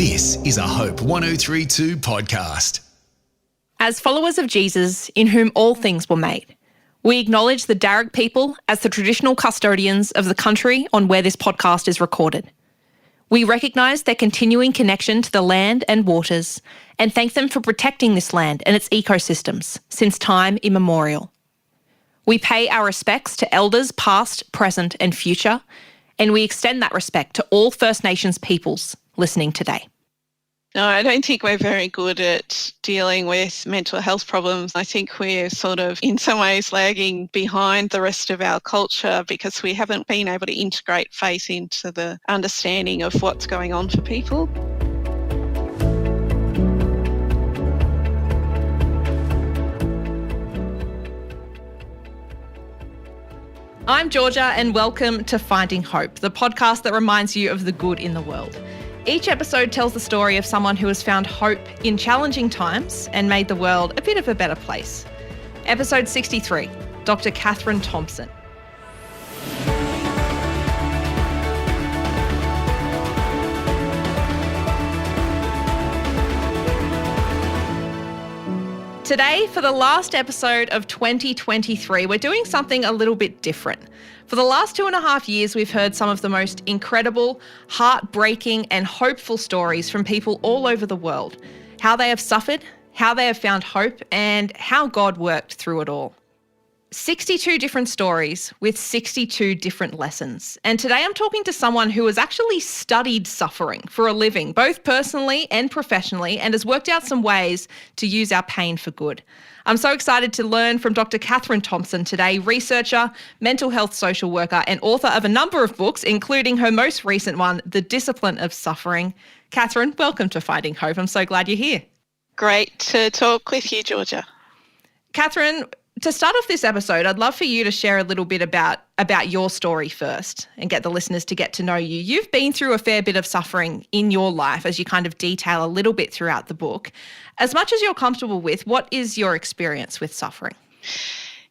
This is a Hope 1032 podcast. As followers of Jesus, in whom all things were made, we acknowledge the Darug people as the traditional custodians of the country on where this podcast is recorded. We recognise their continuing connection to the land and waters and thank them for protecting this land and its ecosystems since time immemorial. We pay our respects to elders past, present and future, and we extend that respect to all First Nations peoples listening today. No, I don't think we're very good at dealing with mental health problems. I think we're sort of in some ways lagging behind the rest of our culture because we haven't been able to integrate faith into the understanding of what's going on for people. I'm Georgia and welcome to Finding Hope, the podcast that reminds you of the good in the world. Each episode tells the story of someone who has found hope in challenging times and made the world a bit of a better place. Episode 63, Dr Katherine Thompson. Today, for the last episode of 2023, we're doing something a little bit different. For the last 2.5 years, we've heard some of the most incredible, heartbreaking and hopeful stories from people all over the world. How they have suffered, how they have found hope, and how God worked through it all. 62 different stories with 62 different lessons. And today I'm talking to someone who has actually studied suffering for a living, both personally and professionally, and has worked out some ways to use our pain for good. I'm so excited to learn from Dr. Katherine Thompson today, researcher, mental health social worker, and author of a number of books, including her most recent one, The Discipline of Suffering. Katherine, welcome to Finding Hope. I'm so glad you're here. Great to talk with you, Georgia. Katherine, to start off this episode, I'd love for you to share a little bit about your story first and get the listeners to get to know you. You've been through a fair bit of suffering in your life, as you kind of detail a little bit throughout the book. As much as you're comfortable with, what is your experience with suffering?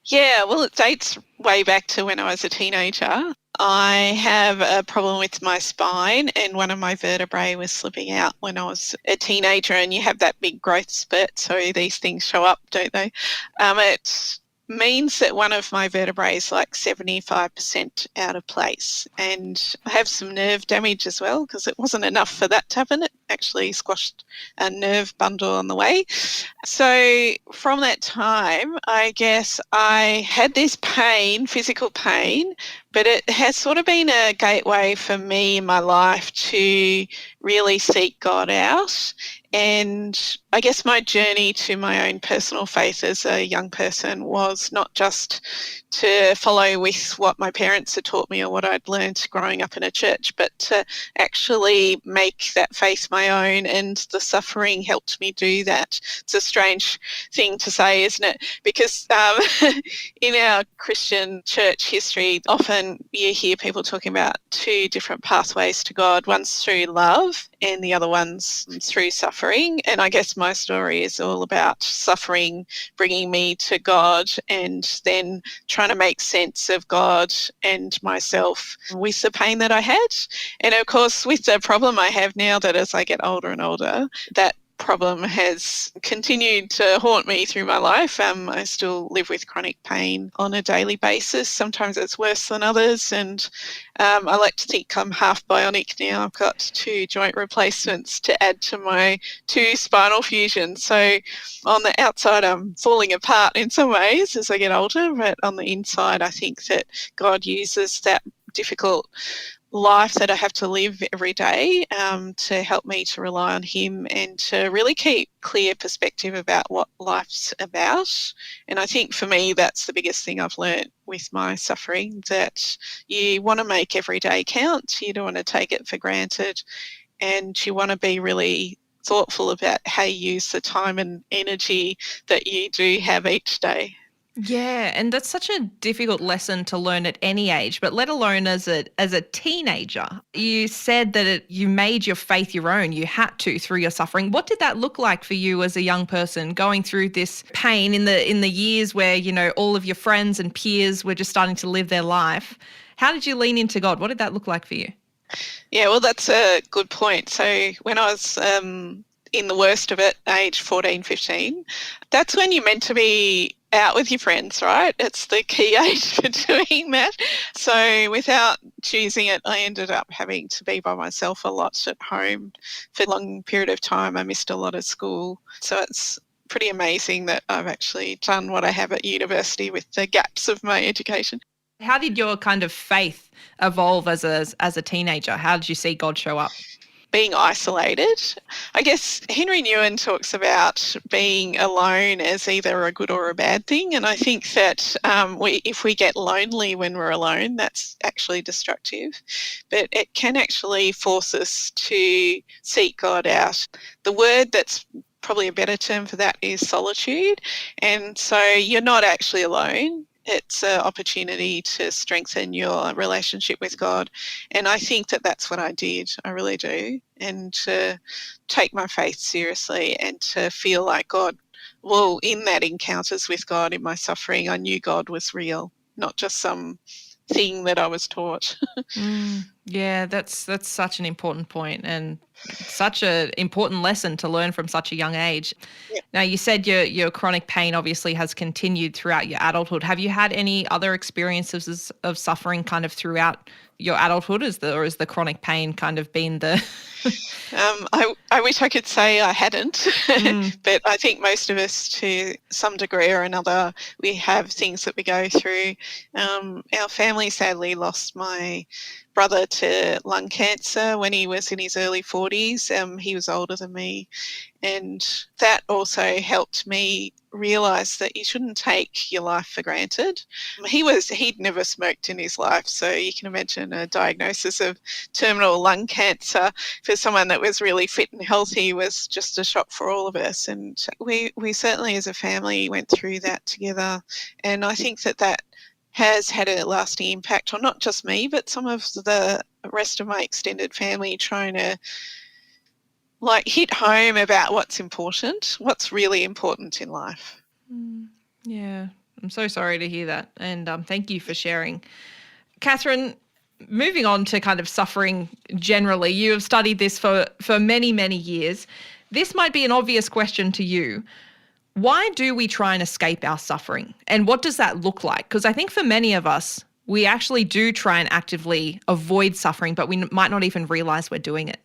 Yeah, well, it dates way back to when I was a teenager. I have a problem with my spine and one of my vertebrae was slipping out when I was a teenager, and you have that big growth spurt, so these things show up, don't they? It means that one of my vertebrae is like 75% out of place, and I have some nerve damage as well because it wasn't enough for that to happen. It actually squashed a nerve bundle on the way. So from that time, I guess I had this pain, physical pain, but it has sort of been a gateway for me in my life to really seek God out. And I guess my journey to my own personal faith as a young person was not just to follow with what my parents had taught me or what I'd learned growing up in a church, but to actually make that faith my own, and the suffering helped me do that. It's a strange thing to say, isn't it? Because in our Christian church history, often you hear people talking about two different pathways to God. One's through love and the other one's through suffering. And I guess my story is all about suffering bringing me to God, and then trying to make sense of God and myself with the pain that I had. And of course, with the problem I have now, that as I get older and older, that problem has continued to haunt me through my life. I still live with chronic pain on a daily basis. Sometimes it's worse than others, and I like to think I'm half bionic now. I've got 2 joint replacements to add to my 2 spinal fusions. So on the outside, I'm falling apart in some ways as I get older, but on the inside, I think that God uses that difficult life that I have to live every day to help me to rely on him and to really keep clear perspective about what life's about. And I think for me, that's the biggest thing I've learnt with my suffering, that you want to make every day count. You don't want to take it for granted, and you want to be really thoughtful about how you use the time and energy that you do have each day. Yeah, and that's such a difficult lesson to learn at any age, but let alone as a teenager. You said that you made your faith your own. You had to through your suffering. What did that look like for you as a young person going through this pain in the years where, you know, all of your friends and peers were just starting to live their life? How did you lean into God? What did that look like for you? Yeah, well, that's a good point. So when I was in the worst of it, age 14, 15, that's when you're meant to be out with your friends, right? It's the key age for doing that. So without choosing it, I ended up having to be by myself a lot at home for a long period of time. I missed a lot of school. So it's pretty amazing that I've actually done what I have at university with the gaps of my education. How did your kind of faith evolve as a teenager? How did you see God show up? Being isolated. I guess Henry Newen talks about being alone as either a good or a bad thing. And I think that if we get lonely when we're alone, that's actually destructive. But it can actually force us to seek God out. The word that's probably a better term for that is solitude. And so you're not actually alone. It's an opportunity to strengthen your relationship with God. And I think that that's what I did. I really do. And to take my faith seriously and to feel like God, well, in that encounters with God in my suffering, I knew God was real, not just some thing that I was taught. Yeah, that's such an important point and such an important lesson to learn from such a young age. Yeah. Now, you said your chronic pain obviously has continued throughout your adulthood. Have you had any other experiences of suffering kind of throughout your adulthood? Or is the chronic pain kind of been the I wish I could say I hadn't, but I think most of us, to some degree or another, we have things that we go through. Our family sadly lost my brother to lung cancer when he was in his early 40s. He was older than me, and that also helped me realise that you shouldn't take your life for granted. He'd never smoked in his life, so you can imagine a diagnosis of terminal lung cancer for someone that was really fit and healthy was just a shock for all of us. And we certainly as a family went through that together. And I think that has had a lasting impact on not just me, but some of the rest of my extended family, trying to hit home about what's really important in life. Yeah, I'm so sorry to hear that. And thank you for sharing. Katherine, moving on to kind of suffering generally, you have studied this for many, many years. This might be an obvious question to you. Why do we try and escape our suffering? And what does that look like? Because I think for many of us, we actually do try and actively avoid suffering, but we might not even realise we're doing it.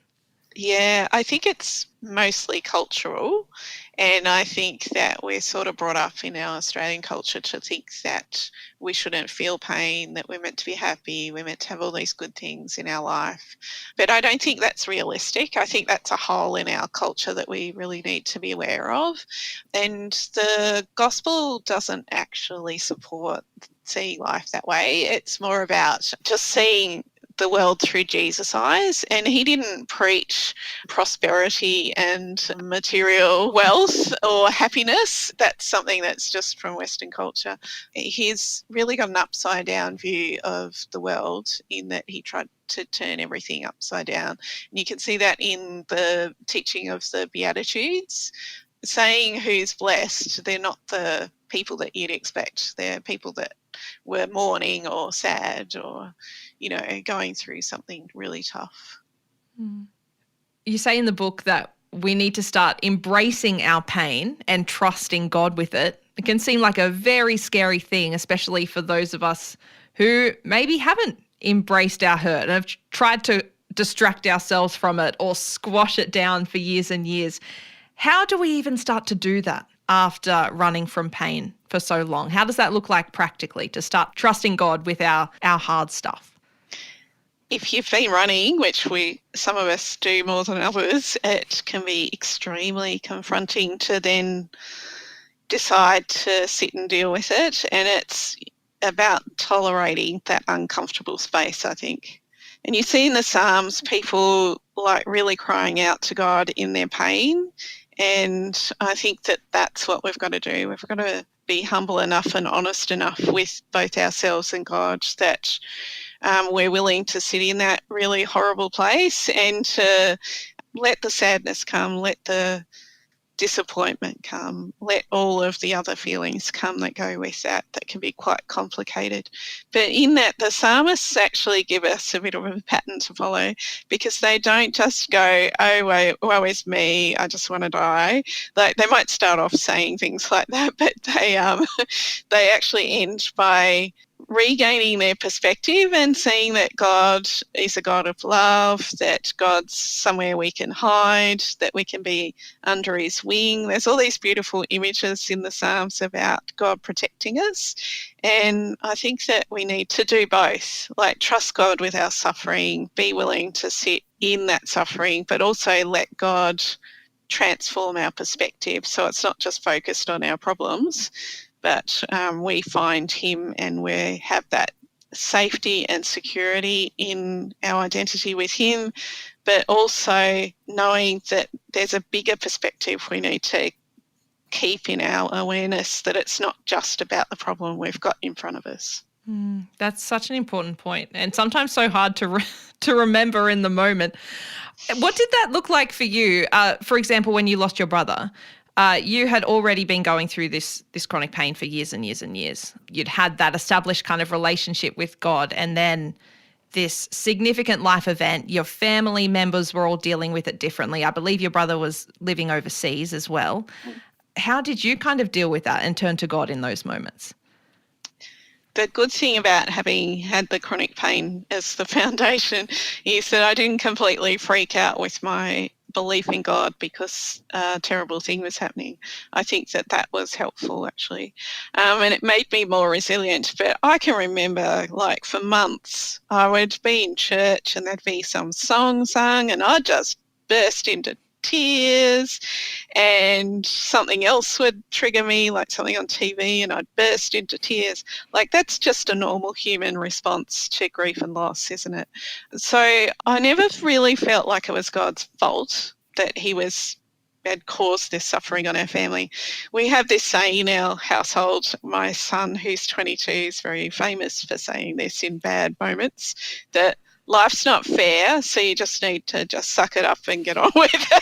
Yeah, I think it's mostly cultural. And I think that we're sort of brought up in our Australian culture to think that we shouldn't feel pain, that we're meant to be happy, we're meant to have all these good things in our life. But I don't think that's realistic. I think that's a hole in our culture that we really need to be aware of. And the gospel doesn't actually support seeing life that way. It's more about just seeing the world through Jesus' eyes. And he didn't preach prosperity and material wealth or happiness. That's something that's just from Western culture. He's really got an upside down view of the world, in that he tried to turn everything upside down. And you can see that in the teaching of the Beatitudes, saying who's blessed. They're not the people that you'd expect. They're people that were mourning or sad or, going through something really tough. You say in the book that we need to start embracing our pain and trusting God with it. It can seem like a very scary thing, especially for those of us who maybe haven't embraced our hurt and have tried to distract ourselves from it or squash it down for years and years. How do we even start to do that after running from pain for so long? How does that look like practically, to start trusting God with our hard stuff? If you've been running, which some of us do more than others, it can be extremely confronting to then decide to sit and deal with it. And it's about tolerating that uncomfortable space, I think. And you see in the Psalms people really crying out to God in their pain. And I think that that's what we've got to do. We've got to be humble enough and honest enough with both ourselves and God that we're willing to sit in that really horrible place and to let the sadness come, let the disappointment come, let all of the other feelings come that go with that. That can be quite complicated. But in that, the psalmists actually give us a bit of a pattern to follow, because they don't just go, oh, woe is me, I just want to die. Like, they might start off saying things like that, but they actually end by regaining their perspective and seeing that God is a God of love, that God's somewhere we can hide, that we can be under his wing. There's all these beautiful images in the Psalms about God protecting us. And I think that we need to do both, like trust God with our suffering, be willing to sit in that suffering, but also let God transform our perspective. So it's not just focused on our problems, but we find him and we have that safety and security in our identity with him, but also knowing that there's a bigger perspective we need to keep in our awareness, that it's not just about the problem we've got in front of us. That's such an important point, and sometimes so hard to remember in the moment. What did that look like for you? For example, when you lost your brother, you had already been going through this chronic pain for years and years and years. You'd had that established kind of relationship with God, and then this significant life event, your family members were all dealing with it differently. I believe your brother was living overseas as well. How did you kind of deal with that and turn to God in those moments? The good thing about having had the chronic pain as the foundation is that I didn't completely freak out with my belief in God because a terrible thing was happening. I think that was helpful, actually. And it made me more resilient. But I can remember, like, for months, I would be in church and there'd be some song sung and I'd just burst into tears, and something else would trigger me, like something on TV, and I'd burst into tears. Like, that's just a normal human response to grief and loss, isn't it? So I never really felt like it was God's fault that he had caused this suffering on our family. We have this saying in our household, my son, who's 22, is very famous for saying this in bad moments, that life's not fair, so you just need to just suck it up and get on with it.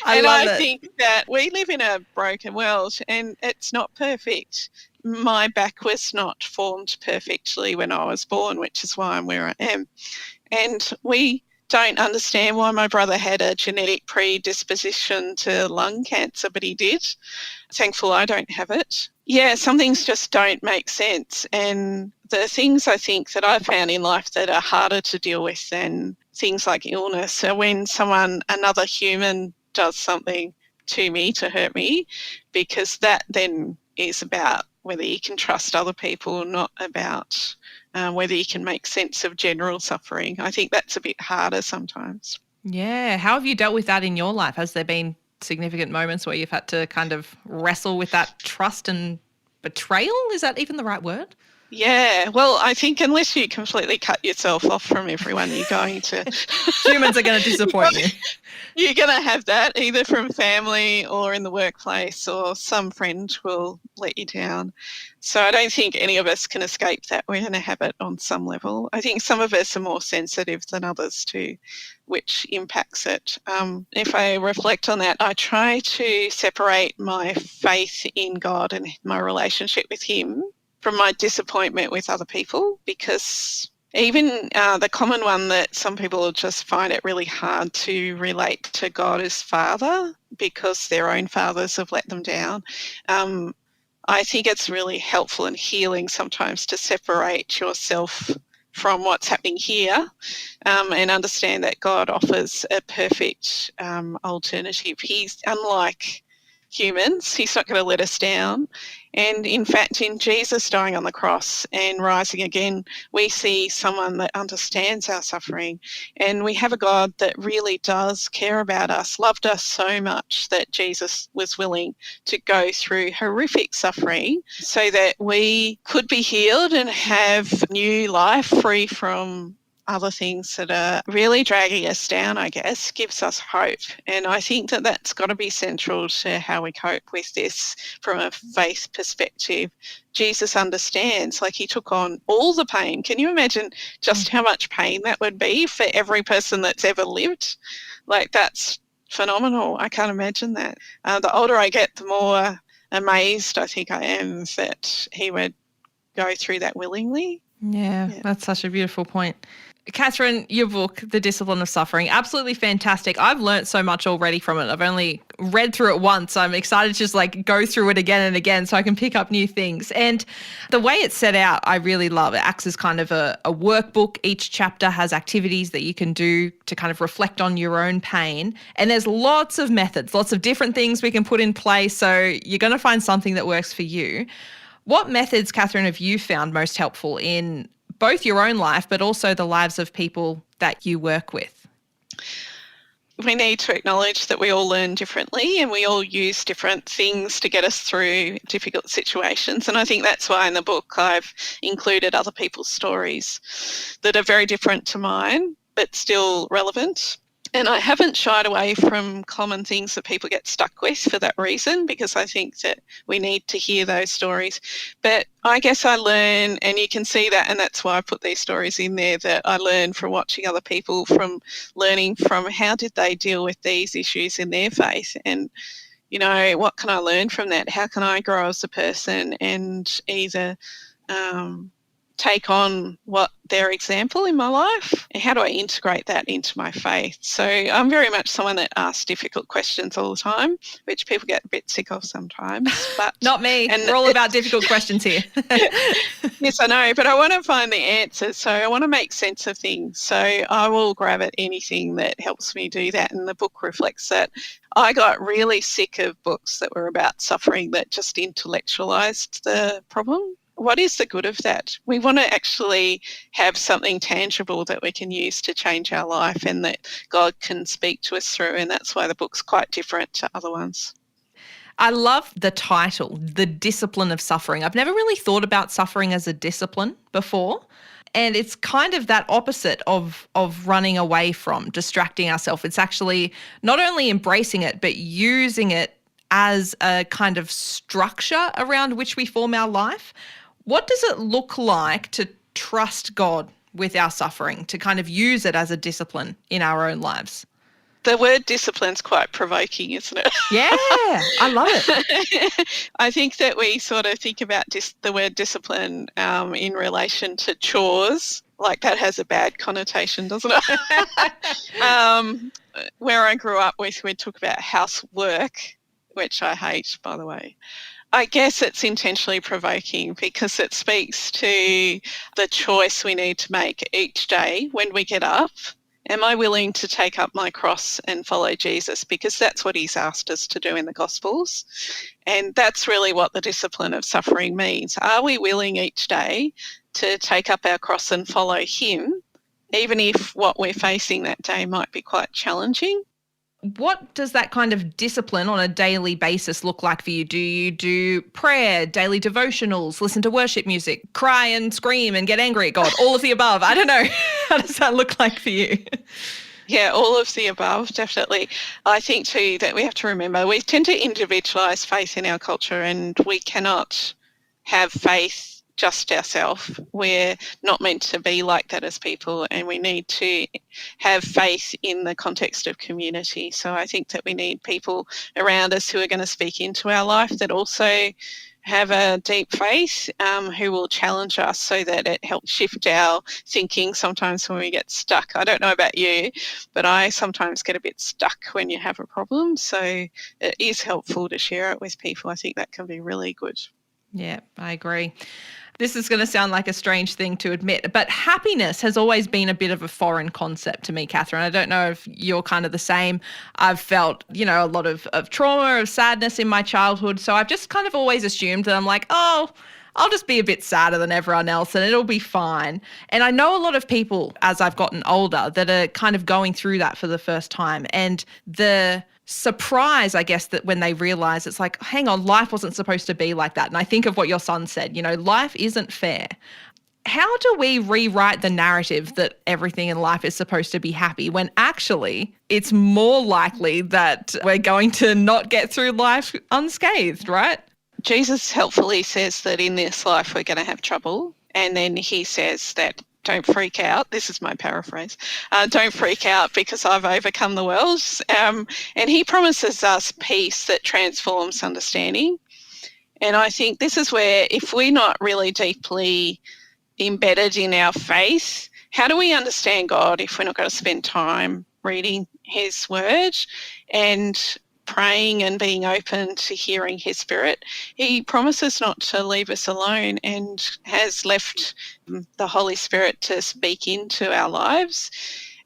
I think that we live in a broken world and it's not perfect. My back was not formed perfectly when I was born, which is why I'm where I am. And we don't understand why my brother had a genetic predisposition to lung cancer, but he did. Thankful I don't have it. Yeah, some things just don't make sense. And the things I think that I've found in life that are harder to deal with than things like illness are when another human does something to me to hurt me, because that then is about whether you can trust other people, not about whether you can make sense of general suffering. I think that's a bit harder sometimes. Yeah. How have you dealt with that in your life? Has there been significant moments where you've had to kind of wrestle with that trust and betrayal? Is that even the right word? Yeah, well, I think unless you completely cut yourself off from everyone, you're going to... Humans are going to disappoint you. You're going to have that either from family or in the workplace, or some friend will let you down. So I don't think any of us can escape that. We're going to have it on some level. I think some of us are more sensitive than others too, which impacts it. If I reflect on that, I try to separate my faith in God and my relationship with him from my disappointment with other people, because even the common one that some people just find it really hard to relate to God as Father because their own fathers have let them down. I think it's really helpful and healing sometimes to separate yourself from what's happening here and understand that God offers a perfect alternative. He's unlike humans. He's not going to let us down. And in fact, in Jesus dying on the cross and rising again, we see someone that understands our suffering. And we have a God that really does care about us, loved us so much that Jesus was willing to go through horrific suffering so that we could be healed and have new life free from other things that are really dragging us down, I guess, gives us hope. And I think that that's got to be central to how we cope with this from a faith perspective. Jesus understands, like, he took on all the pain. Can you imagine just how much pain that would be for every person that's ever lived? Like, that's phenomenal. I can't imagine that. The older I get, the more amazed I think I am that he would go through that willingly. Yeah, that's such a beautiful point. Katherine, your book, The Discipline of Suffering, absolutely fantastic. I've learnt so much already from it. I've only read through it once. I'm excited to just go through it again and again so I can pick up new things. And the way it's set out, I really love. It acts as kind of a workbook. Each chapter has activities that you can do to kind of reflect on your own pain. And there's lots of methods, lots of different things we can put in place. So you're going to find something that works for you. What methods, Katherine, have you found most helpful in both your own life, but also the lives of people that you work with? We need to acknowledge that we all learn differently and we all use different things to get us through difficult situations. And I think that's why in the book I've included other people's stories that are very different to mine, but still relevant. And I haven't shied away from common things that people get stuck with for that reason, because I think that we need to hear those stories. But I guess I learn, and you can see that, and that's why I put these stories in there, that I learn from watching other people, from learning from how did they deal with these issues in their faith. And, what can I learn from that? How can I grow as a person and either take on what their example in my life, and how do I integrate that into my faith? So I'm very much someone that asks difficult questions all the time, which people get a bit sick of sometimes. But not me. And we're all about difficult questions here. Yes, I know, but I want to find the answers. So I want to make sense of things. So I will grab at anything that helps me do that, and the book reflects that. I got really sick of books that were about suffering that just intellectualized the problem. What is the good of that? We want to actually have something tangible that we can use to change our life and that God can speak to us through, and that's why the book's quite different to other ones. I love the title, The Discipline of Suffering. I've never really thought about suffering as a discipline before. And it's kind of that opposite of running away from, distracting ourselves. It's actually not only embracing it, but using it as a kind of structure around which we form our life. What does it look like to trust God with our suffering, to kind of use it as a discipline in our own lives? The word discipline's quite provoking, isn't it? Yeah, I love it. I think that we sort of think about the word discipline in relation to chores, like that has a bad connotation, doesn't it? Where I grew up, we talk about housework, which I hate, by the way. I guess it's intentionally provoking because it speaks to the choice we need to make each day when we get up. Am I willing to take up my cross and follow Jesus? Because that's what he's asked us to do in the Gospels. And that's really what the discipline of suffering means. Are we willing each day to take up our cross and follow him, even if what we're facing that day might be quite challenging? What does that kind of discipline on a daily basis look like for you? Do you do prayer, daily devotionals, listen to worship music, cry and scream and get angry at God, all of the above? I don't know. How does that look like for you? Yeah, all of the above, definitely. I think too that we have to remember we tend to individualise faith in our culture, and we cannot have faith just ourselves. We're not meant to be like that as people, and we need to have faith in the context of community. So I think that we need people around us who are going to speak into our life that also have a deep faith, who will challenge us so that it helps shift our thinking sometimes when we get stuck. I don't know about you, but I sometimes get a bit stuck when you have a problem. So it is helpful to share it with people. I think that can be really good. Yeah, I agree. This is going to sound like a strange thing to admit, but happiness has always been a bit of a foreign concept to me, Katherine. I don't know if you're kind of the same. I've felt, a lot of trauma, of sadness in my childhood. So I've just kind of always assumed that I'm like, oh, I'll just be a bit sadder than everyone else and it'll be fine. And I know a lot of people, as I've gotten older, that are kind of going through that for the first time. And the surprise, I guess, that when they realize it's like, hang on, life wasn't supposed to be like that. And I think of what your son said, life isn't fair. How do we rewrite the narrative that everything in life is supposed to be happy when actually it's more likely that we're going to not get through life unscathed, right? Jesus helpfully says that in this life we're going to have trouble. And then he says that don't freak out. This is my paraphrase. Don't freak out because I've overcome the world. And he promises us peace that transforms understanding. And I think this is where, if we're not really deeply embedded in our faith, how do we understand God if we're not going to spend time reading his word and praying and being open to hearing his spirit? He promises not to leave us alone and has left the Holy Spirit to speak into our lives.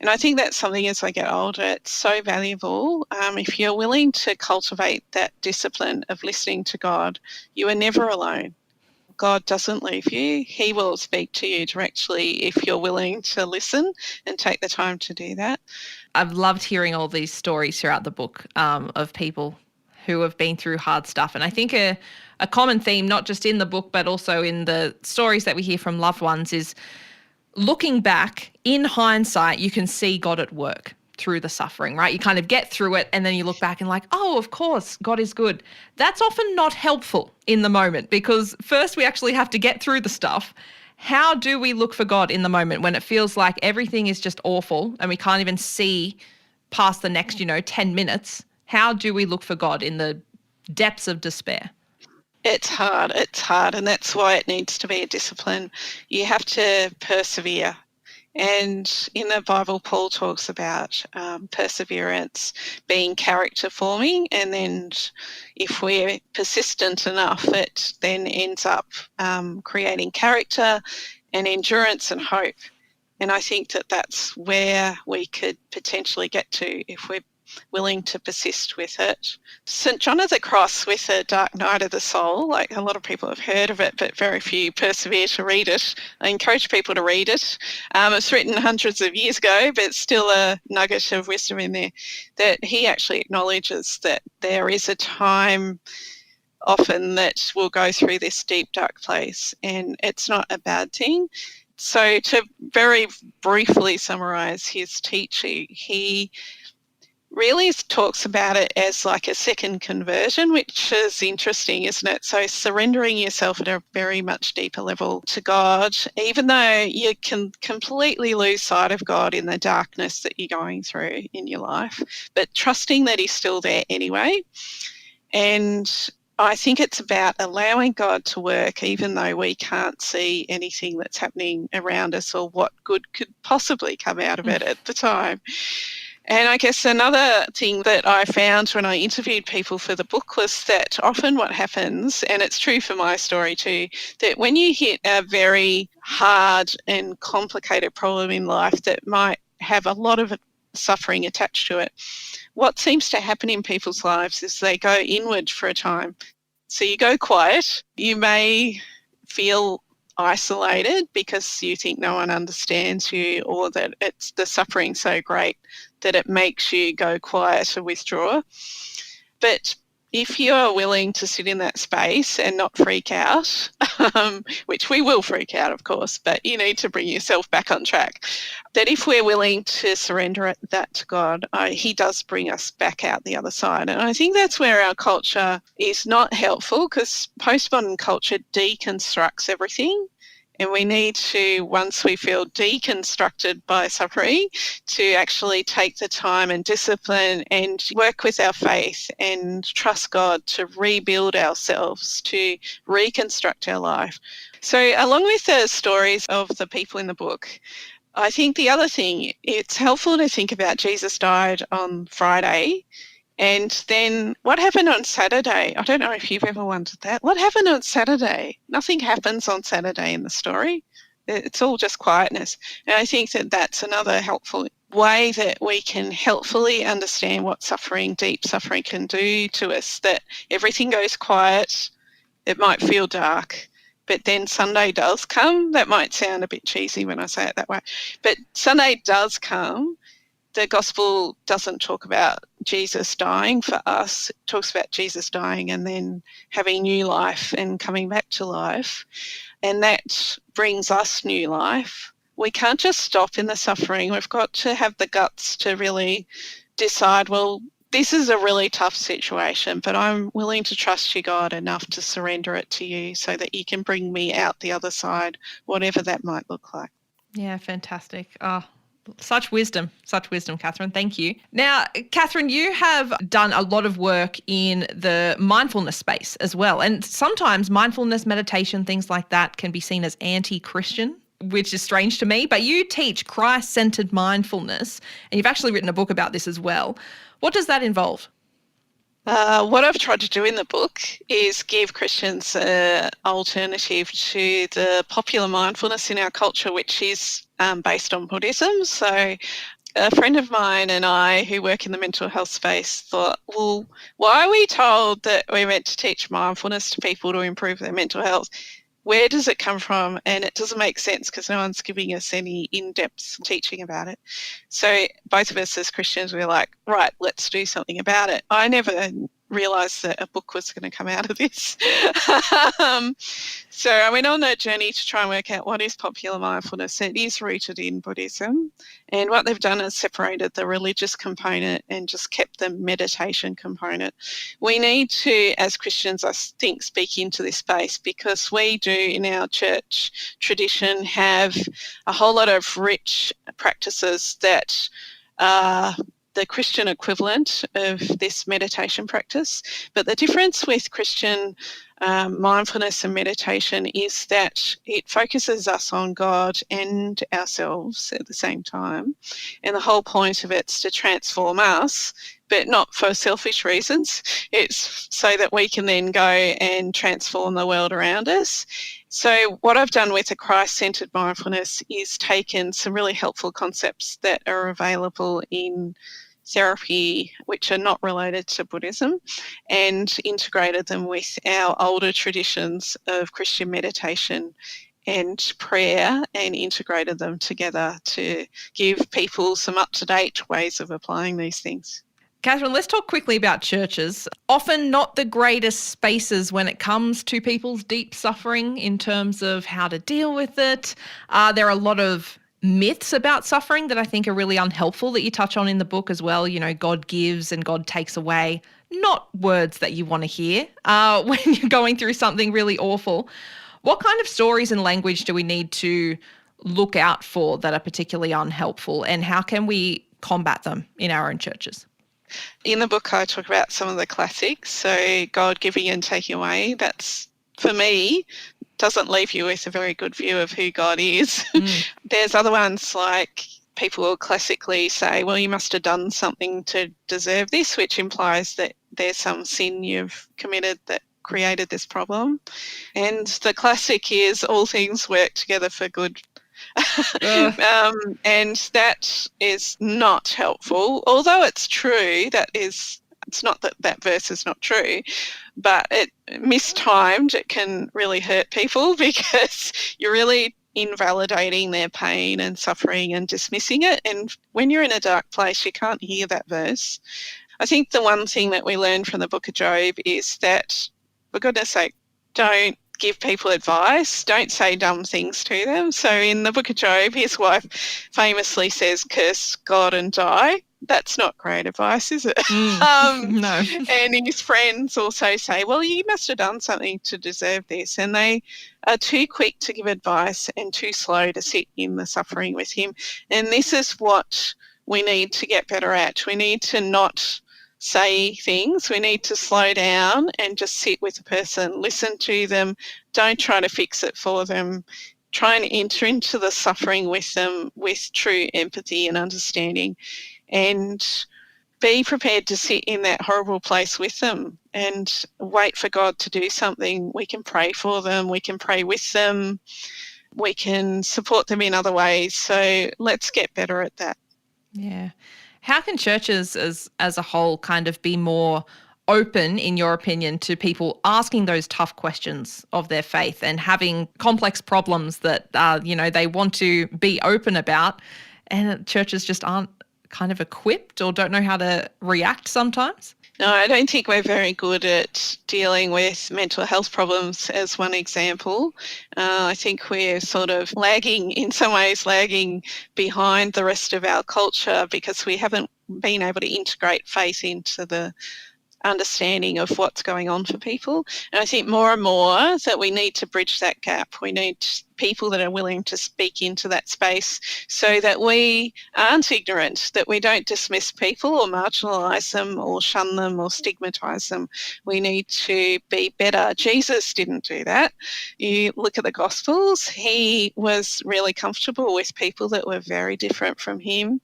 And I think that's something, as I get older, it's so valuable. If you're willing to cultivate that discipline of listening to God, you are never alone. God doesn't leave you. He will speak to you directly if you're willing to listen and take the time to do that. I've loved hearing all these stories throughout the book of people who have been through hard stuff. And I think a common theme, not just in the book, but also in the stories that we hear from loved ones, is looking back, in hindsight, you can see God at work through the suffering, right? You kind of get through it and then you look back and like, oh, of course, God is good. That's often not helpful in the moment, because first we actually have to get through the stuff. How do we look for God in the moment when it feels like everything is just awful and we can't even see past the next, 10 minutes? How do we look for God in the depths of despair? It's hard, and that's why it needs to be a discipline. You have to persevere. And in the Bible, Paul talks about perseverance being character forming, and then if we're persistent enough, it then ends up creating character and endurance and hope. And I think that that's where we could potentially get to if we're willing to persist with it. St. John of the Cross with the Dark Night of the Soul, like a lot of people have heard of it, but very few persevere to read it. I encourage people to read it. It's written hundreds of years ago, but still a nugget of wisdom in there, that he actually acknowledges that there is a time often that we'll go through this deep, dark place, and it's not a bad thing. So to very briefly summarise his teaching, he really talks about it as like a second conversion, which is interesting, isn't it? So surrendering yourself at a very much deeper level to God, even though you can completely lose sight of God in the darkness that you're going through in your life, but trusting that he's still there anyway. And I think it's about allowing God to work even though we can't see anything that's happening around us or what good could possibly come out of it at the time. And I guess another thing that I found when I interviewed people for the book was that often what happens, and it's true for my story too, that when you hit a very hard and complicated problem in life that might have a lot of suffering attached to it, what seems to happen in people's lives is they go inward for a time. So you go quiet. You may feel isolated because you think no one understands you, or that it's the suffering so great that it makes you go quiet or withdraw. But if you are willing to sit in that space and not freak out, which we will freak out, of course, but you need to bring yourself back on track, that if we're willing to surrender that to God, he does bring us back out the other side. And I think that's where our culture is not helpful, because postmodern culture deconstructs everything. And we need to, once we feel deconstructed by suffering, to actually take the time and discipline and work with our faith and trust God to rebuild ourselves, to reconstruct our life. So along with the stories of the people in the book, I think the other thing, it's helpful to think about Jesus died on Friday. And then what happened on Saturday? I don't know if you've ever wondered that. What happened on Saturday? Nothing happens on Saturday in the story. It's all just quietness. And I think that that's another helpful way that we can helpfully understand what suffering, deep suffering, can do to us, that everything goes quiet. It might feel dark, but then Sunday does come. That might sound a bit cheesy when I say it that way, but Sunday does come. The gospel doesn't talk about Jesus dying for us. It talks about Jesus dying and then having new life and coming back to life. And that brings us new life. We can't just stop in the suffering. We've got to have the guts to really decide, well, this is a really tough situation, but I'm willing to trust you, God, enough to surrender it to you so that you can bring me out the other side, whatever that might look like. Yeah, fantastic. Oh, such wisdom, Katherine. Thank you. Now, Katherine, you have done a lot of work in the mindfulness space as well. And sometimes mindfulness, meditation, things like that can be seen as anti-Christian, which is strange to me. But you teach Christ-centered mindfulness, and you've actually written a book about this as well. What does that involve? What I've tried to do in the book is give Christians an alternative to the popular mindfulness in our culture, which is based on Buddhism. So a friend of mine and I who work in the mental health space thought, well, why are we told that we're meant to teach mindfulness to people to improve their mental health? Where does it come from? And it doesn't make sense because no one's giving us any in-depth teaching about it. So both of us as Christians, we're like, right, let's do something about it. I never realised that a book was going to come out of this. So I went on a journey to try and work out what is popular mindfulness. It is rooted in Buddhism. And what they've done is separated the religious component and just kept the meditation component. We need to, as Christians, I think, speak into this space because we do in our church tradition have a whole lot of rich practices that are the Christian equivalent of this meditation practice. But the difference with Christian mindfulness and meditation is that it focuses us on God and ourselves at the same time. And the whole point of it's to transform us, but not for selfish reasons. It's so that we can then go and transform the world around us. So what I've done with a Christ-centered mindfulness is taken some really helpful concepts that are available in therapy, which are not related to Buddhism, and integrated them with our older traditions of Christian meditation and prayer and integrated them together to give people some up-to-date ways of applying these things. Katherine, let's talk quickly about churches. Often not the greatest spaces when it comes to people's deep suffering in terms of how to deal with it. There are a lot of myths about suffering that I think are really unhelpful that you touch on in the book as well. You know, God gives and God takes away. Not words that you want to hear when you're going through something really awful. What kind of stories and language do we need to look out for that are particularly unhelpful, and how can we combat them in our own churches? In the book, I talk about some of the classics. So God giving and taking away, that's, for me, doesn't leave you with a very good view of who God is. There's other ones like people will classically say, well, you must have done something to deserve this, which implies that there's some sin you've committed that created this problem. And the classic is all things work together for good. And that is not helpful, although it's true. It's not that that verse is not true, but it mistimed, it can really hurt people because you're really invalidating their pain and suffering and dismissing it. And when you're in a dark place, you can't hear that verse. I think the one thing that we learn from the book of Job is that, for goodness sake, don't give people advice, don't say dumb things to them. So in the book of Job, his wife famously says, curse God and die. That's not great advice, is it? No. And his friends also say, well, you must have done something to deserve this. And they are too quick to give advice and too slow to sit in the suffering with him. And this is what we need to get better at. We need to not say things. We need to slow down and just sit with the person, listen to them. Don't try to fix it for them. Try and enter into the suffering with them with true empathy and understanding, and be prepared to sit in that horrible place with them and wait for God to do something. We can pray for them. We can pray with them. We can support them in other ways. So let's get better at that. Yeah. How can churches as a whole kind of be more open, in your opinion, to people asking those tough questions of their faith and having complex problems that, they want to be open about, and churches just aren't kind of equipped or don't know how to react sometimes? No, I don't think we're very good at dealing with mental health problems as one example. I think we're sort of lagging behind the rest of our culture because we haven't been able to integrate faith into the understanding of what's going on for people. And I think more and more that we need to bridge that gap. We need people that are willing to speak into that space so that we aren't ignorant, that we don't dismiss people or marginalise them or shun them or stigmatise them. We need to be better. Jesus didn't do that. You look at the Gospels, he was really comfortable with people that were very different from him,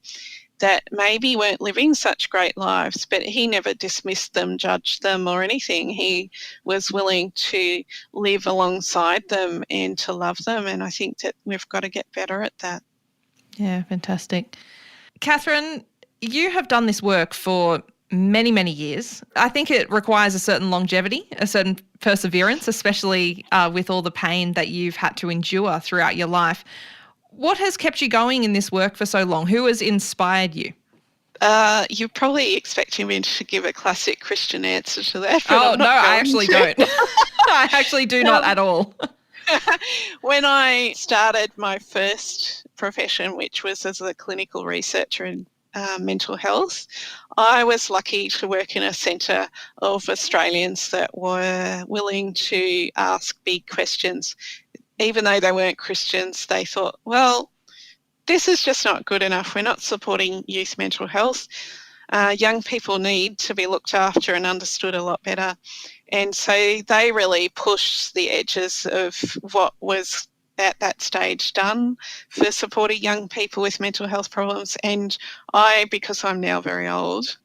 that maybe weren't living such great lives, but he never dismissed them, judged them or anything. He was willing to live alongside them and to love them. And I think that we've got to get better at that. Yeah, fantastic. Katherine, you have done this work for many, many years. I think it requires a certain longevity, a certain perseverance, especially with all the pain that you've had to endure throughout your life. What has kept you going in this work for so long? Who has inspired you? You're probably expecting me to give a classic Christian answer to that. Oh, no, I actually don't. I actually do not at all. When I started my first profession, which was as a clinical researcher in mental health, I was lucky to work in a centre of Australians that were willing to ask big questions. Even though they weren't Christians, they thought, well, this is just not good enough. We're not supporting youth mental health. Young people need to be looked after and understood a lot better. And so they really pushed the edges of what was at that stage done for supporting young people with mental health problems. And I, because I'm now very old,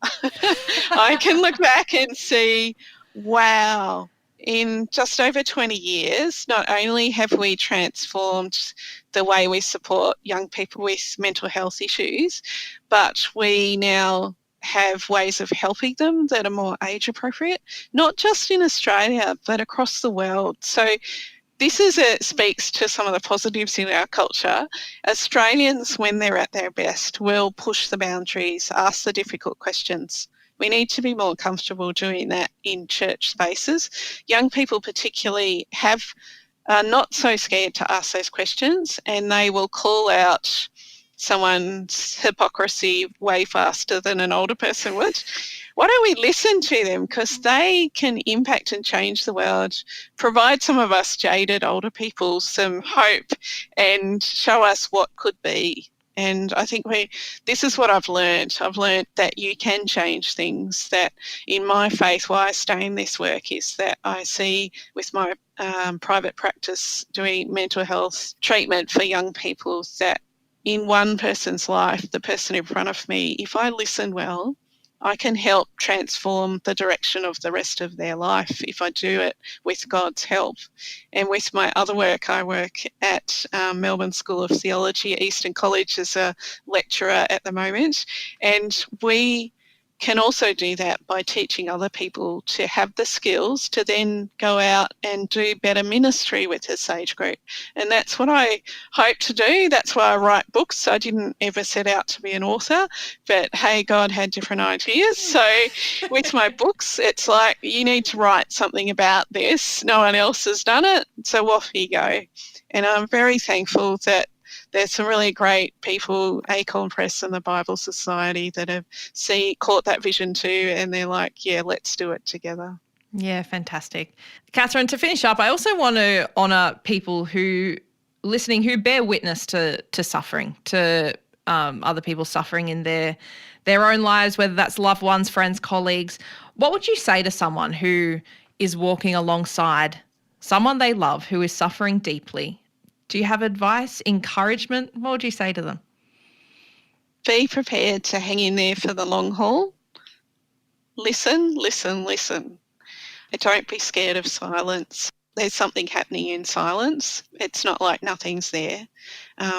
I can look back and see, wow, in just over 20 years, not only have we transformed the way we support young people with mental health issues, but we now have ways of helping them that are more age appropriate, not just in Australia, but across the world. So this speaks to some of the positives in our culture. Australians, when they're at their best, will push the boundaries, ask the difficult questions. We need to be more comfortable doing that in church spaces. Young people particularly are not so scared to ask those questions, and they will call out someone's hypocrisy way faster than an older person would. Why don't we listen to them? Because they can impact and change the world, provide some of us jaded older people some hope and show us what could be. And I think this is what I've learned. I've learned that you can change things, that in my faith, why I stay in this work is that I see with my private practice doing mental health treatment for young people that in one person's life, the person in front of me, if I listen well, I can help transform the direction of the rest of their life if I do it with God's help. And with my other work, I work at Melbourne School of Theology at Eastern College as a lecturer at the moment. And we can also do that by teaching other people to have the skills to then go out and do better ministry with this age group. And that's what I hope to do. That's why I write books. I didn't ever set out to be an author, but hey, God had different ideas. So with my books, it's like, you need to write something about this. No one else has done it, so off you go. And I'm very thankful that there's some really great people, Acorn Press and the Bible Society, that have caught that vision too, and they're like, yeah, let's do it together. Yeah, fantastic. Katherine, to finish up, I also want to honour people who bear witness to suffering, to other people suffering in their own lives, whether that's loved ones, friends, colleagues. What would you say to someone who is walking alongside someone they love who is suffering deeply? Do you have advice, encouragement? What would you say to them? Be prepared to hang in there for the long haul. Listen, listen, listen. And don't be scared of silence. There's something happening in silence. It's not like nothing's there.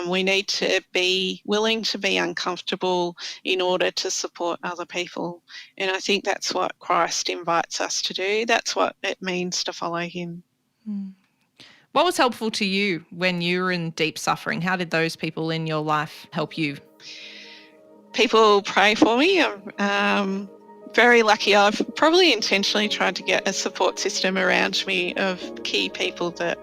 We need to be willing to be uncomfortable in order to support other people. And I think that's what Christ invites us to do. That's what it means to follow him. Mm. What was helpful to you when you were in deep suffering? How did those people in your life help you? People pray for me. I'm very lucky. I've probably intentionally tried to get a support system around me of key people that,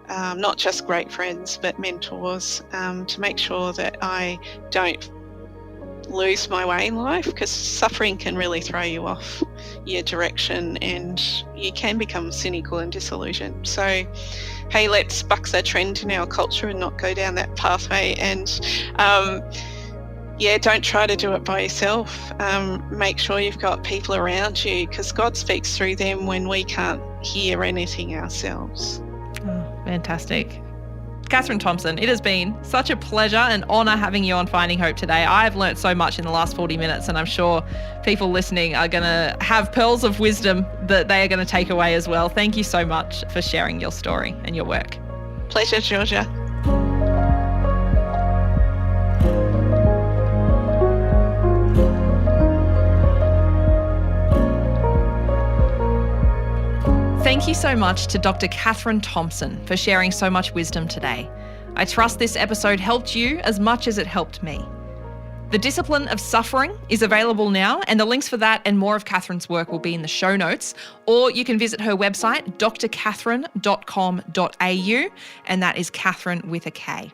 not just great friends, but mentors, to make sure that I don't lose my way in life, because suffering can really throw you off your direction and you can become cynical and disillusioned. So, hey, let's buck the trend in our culture and not go down that pathway. And don't try to do it by yourself. Make sure you've got people around you, because God speaks through them when we can't hear anything ourselves. Oh, fantastic. Katherine Thompson, it has been such a pleasure and honour having you on Finding Hope today. I've learnt so much in the last 40 minutes, and I'm sure people listening are going to have pearls of wisdom that they are going to take away as well. Thank you so much for sharing your story and your work. Pleasure, Georgia. Thank you so much to Dr. Katherine Thompson for sharing so much wisdom today. I trust this episode helped you as much as it helped me. The Discipline of Suffering is available now, and the links for that and more of Katherine's work will be in the show notes, or you can visit her website, drkatherine.com.au, and that is Katherine with a K.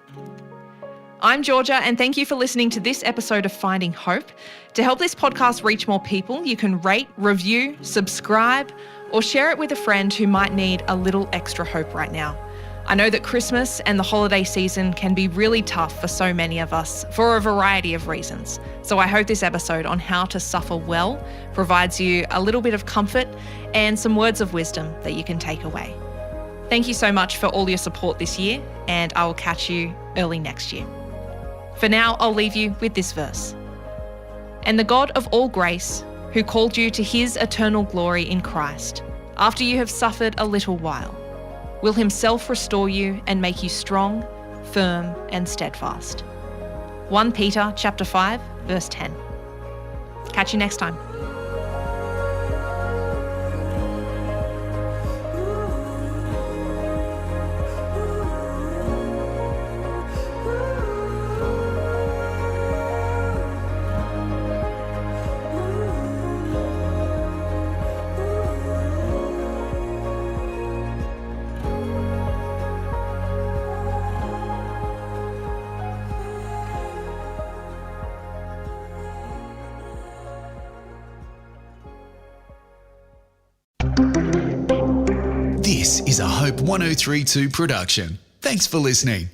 I'm Georgia, and thank you for listening to this episode of Finding Hope. To help this podcast reach more people, you can rate, review, subscribe, or share it with a friend who might need a little extra hope right now. I know that Christmas and the holiday season can be really tough for so many of us for a variety of reasons. So I hope this episode on how to suffer well provides you a little bit of comfort and some words of wisdom that you can take away. Thank you so much for all your support this year, and I will catch you early next year. For now, I'll leave you with this verse. And the God of all grace, who called you to his eternal glory in Christ, after you have suffered a little while, will himself restore you and make you strong, firm, and steadfast. 1 Peter chapter 5, verse 10. Catch you next time. This is a Hope 1032 production. Thanks for listening.